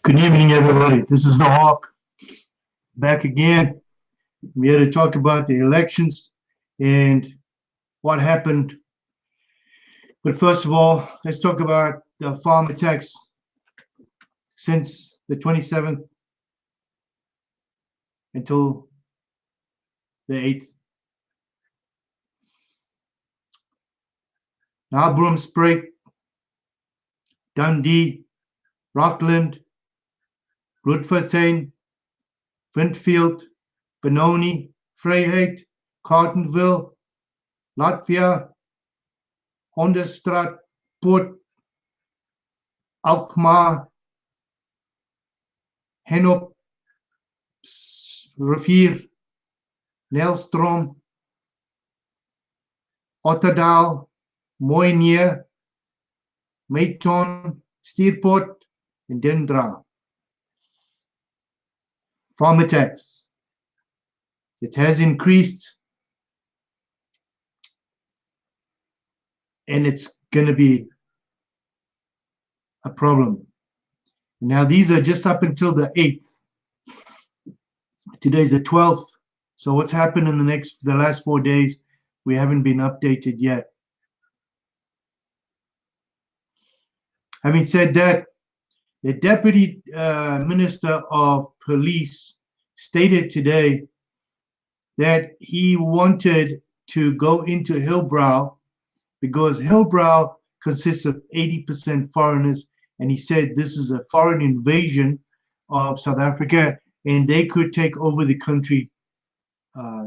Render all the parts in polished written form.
Good evening, everybody. This is the Hawk back again. We're here to talk about the elections and what happened. But first of all, let's talk about the farm attacks since the 27th until the 8th. Now, Broomsbury, Dundee, Rockland, Grootfontein, Vindfield, Benoni, Vryheid, Carletonville, Latvia, Onderstraat, Port, Alkmaar, Henop, Rivier, Nelstroom, Otterdal, Mooineer, Mayton, Steerport, and Dendra. Farm attacks. It has increased, and it's going to be a problem. Now, these are just up until the 8th. Today's the 12th. So what's happened in the last 4 days, we haven't been updated yet. Having said that, the Deputy Minister of Police stated today that he wanted to go into Hillbrow because Hillbrow consists of 80% foreigners, and he said this is a foreign invasion of South Africa, and they could take over the country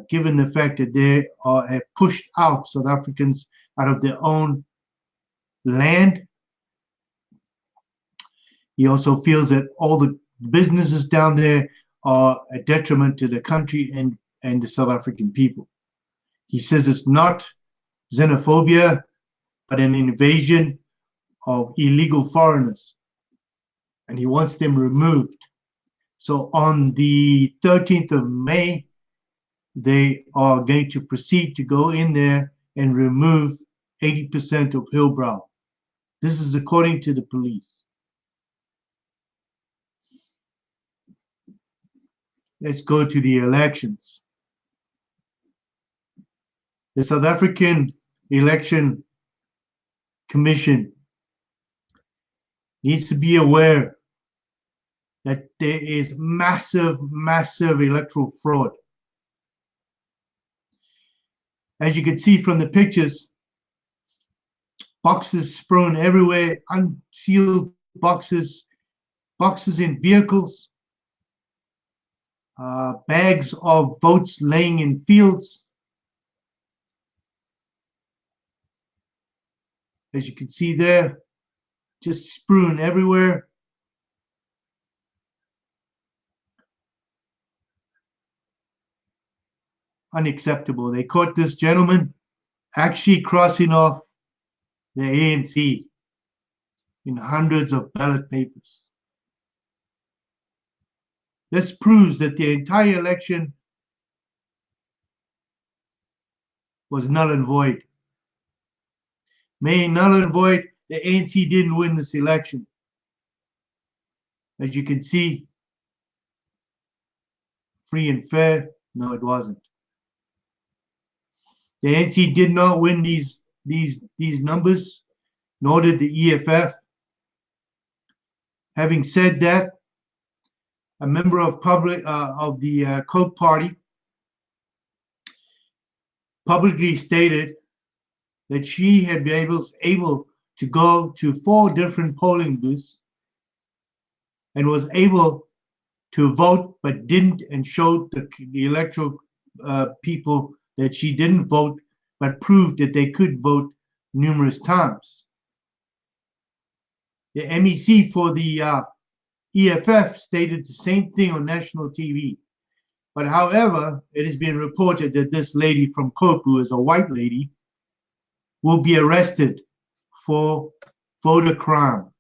given the fact that they have pushed out South Africans out of their own land. He also feels that all the businesses down there are a detriment to the country and the South African people. He says it's not xenophobia, but an invasion of illegal foreigners, and he wants them removed. So on the 13th of May, they are going to proceed to go in there and remove 80% of Hillbrow. This is according to the police. Let's go to the elections. The South African Election Commission needs to be aware that there is massive electoral fraud. As you can see from the pictures, boxes strewn everywhere, unsealed boxes, boxes in vehicles, bags of votes laying in fields. As you can see there, just strewn everywhere. Unacceptable. They caught this gentleman actually crossing off the ANC in hundreds of ballot papers. This proves that the entire election was null and void. May null and void, the ANC didn't win this election. As you can see, free and fair, no, it wasn't. The ANC did not win these numbers, nor did the EFF. Having said that, a member of the Coke Party publicly stated that she had been able to go to 4 different polling booths and was able to vote, but didn't, and showed the electoral people that she didn't vote, but proved that they could vote numerous times. The MEC for the EFF stated the same thing on national TV. But however, it has been reported that this lady from Coke, who is a white lady, will be arrested for voter crime.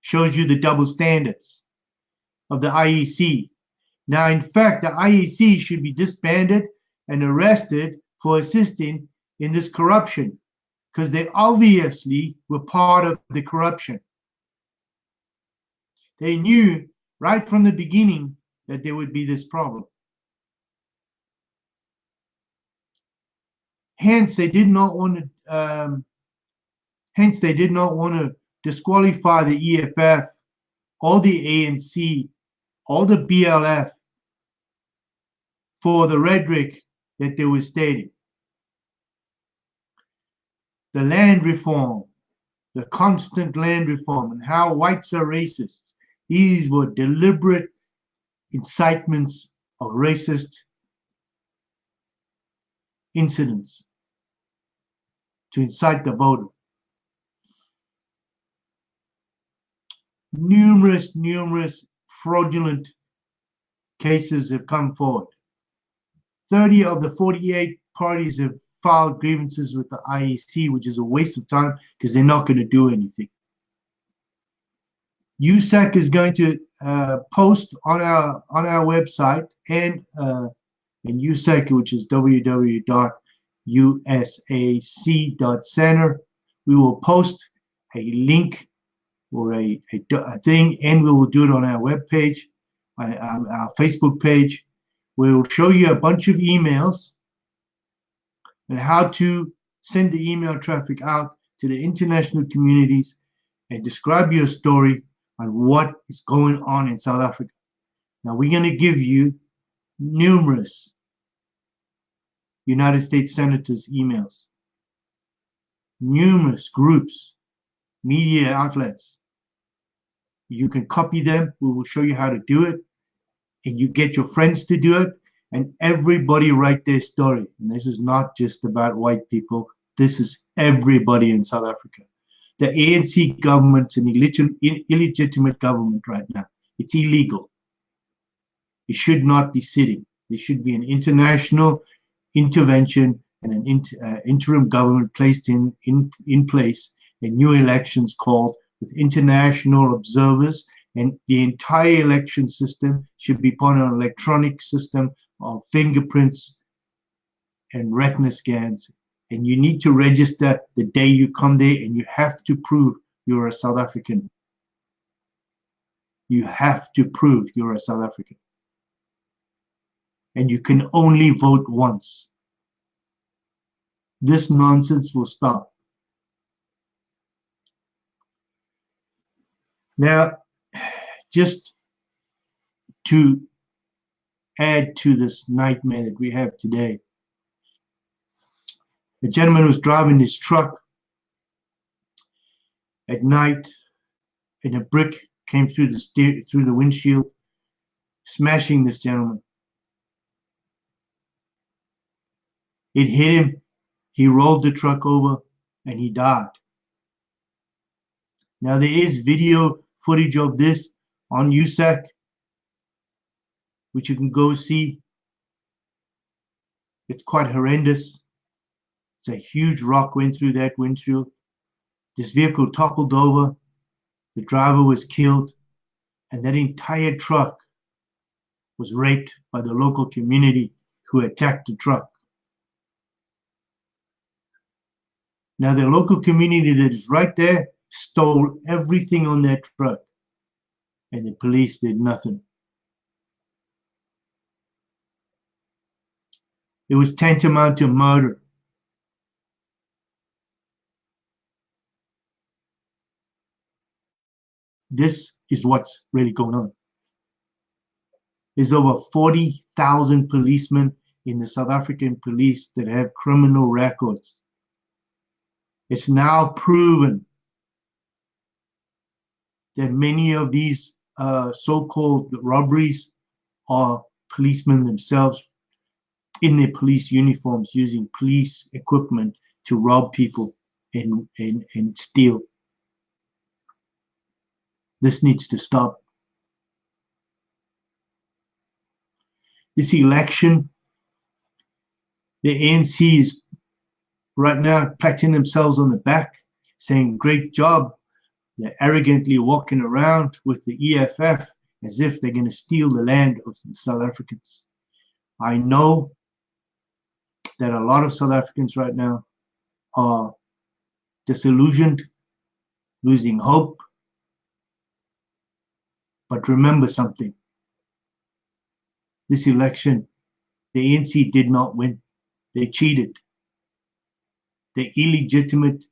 Shows you the double standards of the IEC. Now, in fact, the IEC should be disbanded and arrested for assisting in this corruption, because they obviously were part of the corruption. They knew right from the beginning that there would be this problem. Hence, they did not want to disqualify the EFF or the ANC or the BLF for the rhetoric that they were stating. The land reform, the constant land reform, and how whites are racists. These were deliberate incitements of racist incidents to incite the voter. Numerous fraudulent cases have come forward. 30 of the 48 parties have filed grievances with the IEC, which is a waste of time because they're not going to do anything. USAC is going to post on our website and USAC, which is www.usac.center. We will post a link or a thing, and we will do it on our webpage, our Facebook page. We will show you a bunch of emails and how to send the email traffic out to the international communities and describe your story on what is going on in South Africa. Now, we're going to give you numerous United States senators' emails, numerous groups, media outlets. You can copy them. We will show you how to do it. And you get your friends to do it. And everybody write their story. And this is not just about white people. This is everybody in South Africa. The ANC government's an illegitimate government right now. It's illegal. It should not be sitting. There should be an international intervention and an interim government placed in place, and new elections called with international observers, and the entire election system should be put on an electronic system of fingerprints and retina scans. And you need to register the day you come there, and you have to prove you're a South African. You have to prove you're a South African. And you can only vote once. This nonsense will stop. Now, just to add to this nightmare that we have today, a gentleman was driving his truck at night, and a brick came through the windshield, smashing this gentleman. It hit him. He rolled the truck over, and he died. Now, there is video footage of this on USAC, which you can go see. It's quite horrendous. It's a huge rock went through that windshield. This vehicle toppled over. The driver was killed, and that entire truck was raped by the local community who attacked the truck. Now, the local community that is right there stole everything on that truck, and the police did nothing. It was tantamount to murder. This is what's really going on. There's over 40,000 policemen in the South African police that have criminal records. It's now proven that many of these so-called robberies are policemen themselves in their police uniforms using police equipment to rob people and steal. This needs to stop. This election, the ANC is right now patting themselves on the back, saying, great job. They're arrogantly walking around with the EFF as if they're going to steal the land of the South Africans. I know that a lot of South Africans right now are disillusioned, losing hope. But remember something. This election, the ANC did not win. They cheated. The illegitimate,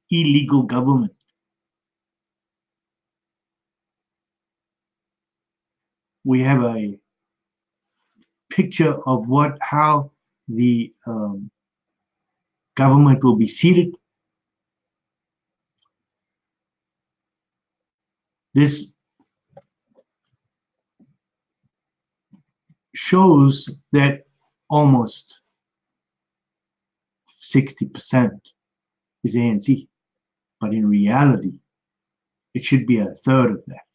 illegal government. We have a picture of how the government will be seated. This shows that almost 60% is ANC, but in reality, it should be a third of that.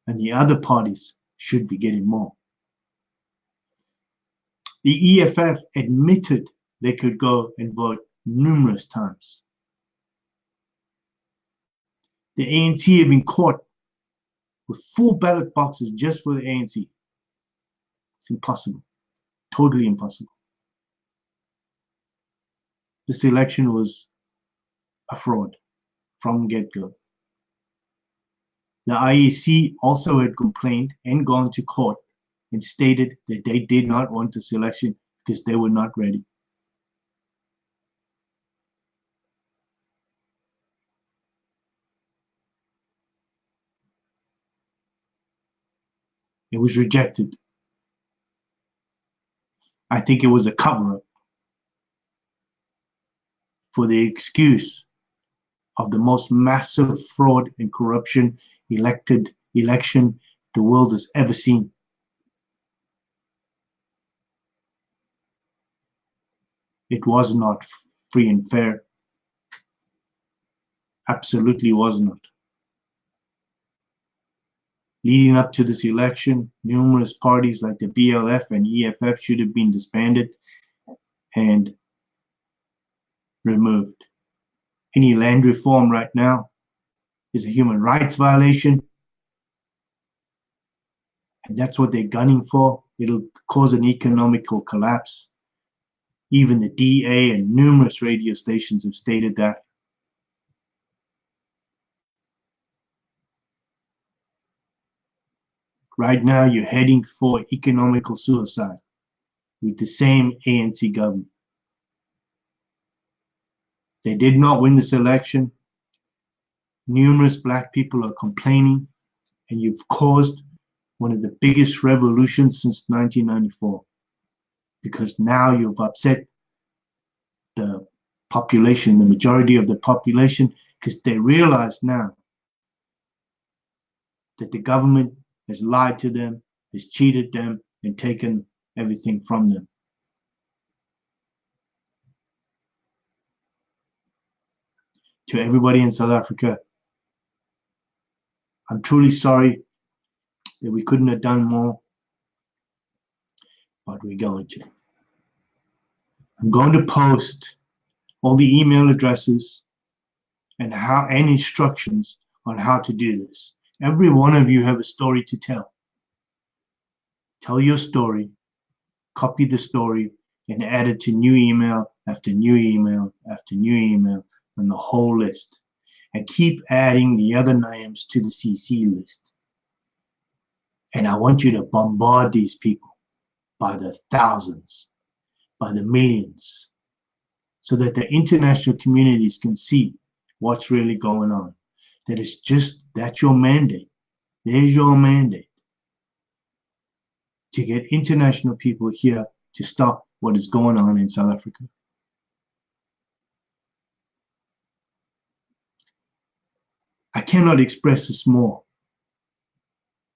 And the other parties should be getting more. The EFF admitted they could go and vote numerous times. The ANC have been caught with full ballot boxes just for the ANC. It's impossible, totally impossible. This election was a fraud from get-go. The IEC also had complained and gone to court and stated that they did not want this election because they were not ready. It was rejected. I think it was a cover-up for the excuse of the most massive fraud and corruption election the world has ever seen. It was not free and fair. Absolutely was not. Leading up to this election, numerous parties like the BLF and EFF should have been disbanded and removed. Any land reform right now is a human rights violation, and that's what they're gunning for. It'll cause an economical collapse. Even the DA and numerous radio stations have stated that. Right now, you're heading for economical suicide with the same ANC government. They did not win this election. Numerous black people are complaining, and you've caused one of the biggest revolutions since 1994, because now you've upset the population, the majority of the population, because they realize now that the government has lied to them, has cheated them, and taken everything from them. To everybody in South Africa, I'm truly sorry that we couldn't have done more, but we're going to. I'm going to post all the email addresses and instructions on how to do this. Every one of you have a story to tell. Tell your story, copy the story, and add it to new email after new email after new email on the whole list. And keep adding the other names to the CC list. And I want you to bombard these people by the thousands, by the millions, so that the international communities can see what's really going on. That's your mandate. There's your mandate. To get international people here to stop what is going on in South Africa. I cannot express this more.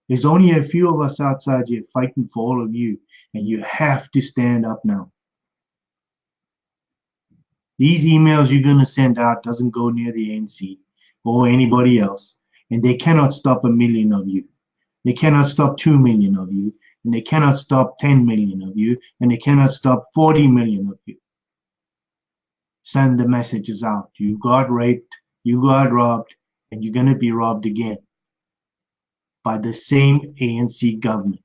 There's only a few of us outside here fighting for all of you, and you have to stand up now. These emails you're going to send out doesn't go near the ANC or anybody else, and they cannot stop 1 million of you. They cannot stop 2 million of you, and they cannot stop 10 million of you, and they cannot stop 40 million of you. Send the messages out. You got raped, you got robbed, and you're going to be robbed again by the same ANC government.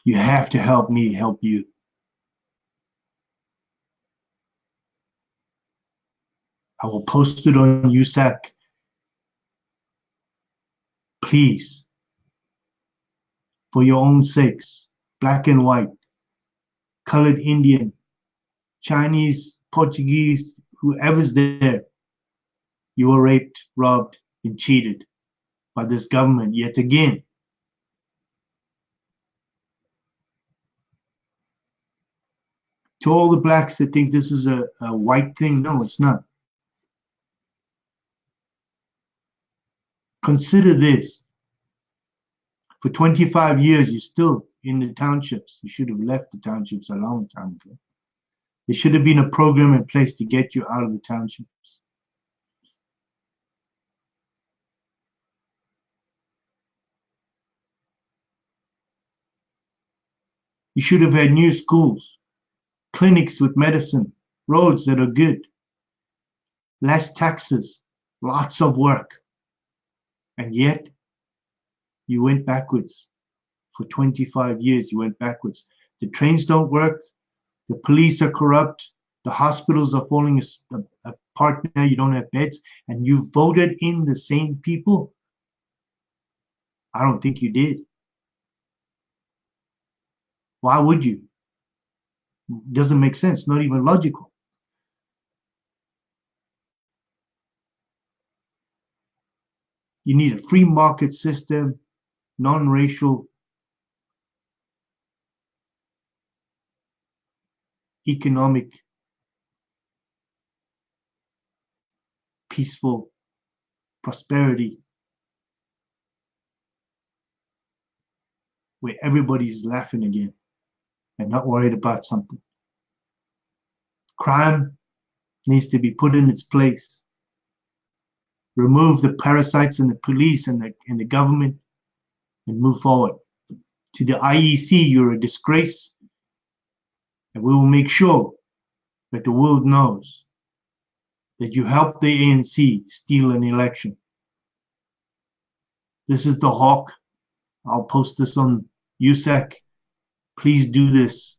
You have to help me help you. I will post it on USAC. Please, for your own sakes, black and white, colored Indian, Chinese, Portuguese, whoever's there, you were raped, robbed, and cheated by this government yet again. To all the blacks that think this is a white thing, no, it's not. Consider this. For 25 years, you're still in the townships. You should have left the townships a long time ago. There should have been a program in place to get you out of the townships. You should have had new schools, clinics with medicine, roads that are good, less taxes, lots of work. And yet, you went backwards. For 25 years, you went backwards. The trains don't work. The police are corrupt. The hospitals are falling apart now. You don't have beds. And you voted in the same people? I don't think you did. Why would you? Doesn't make sense. Not even logical. You need a free market system, non-racial, economic, peaceful prosperity, where everybody's laughing again and not worried about something. Crime needs to be put in its place. Remove the parasites in the police and the government and move forward. To the IEC, you're a disgrace, and we will make sure that the world knows that you helped the ANC steal an election. This is the Hawk. I'll post this on USAC. Please do this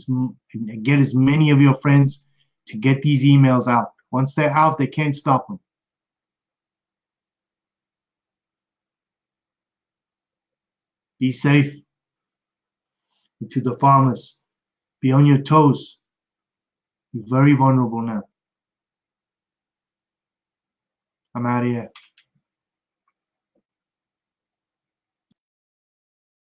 and get as many of your friends to get these emails out. Once they're out, they can't stop them. Be safe. And to the farmers, be on your toes. You're very vulnerable now. I'm out of here.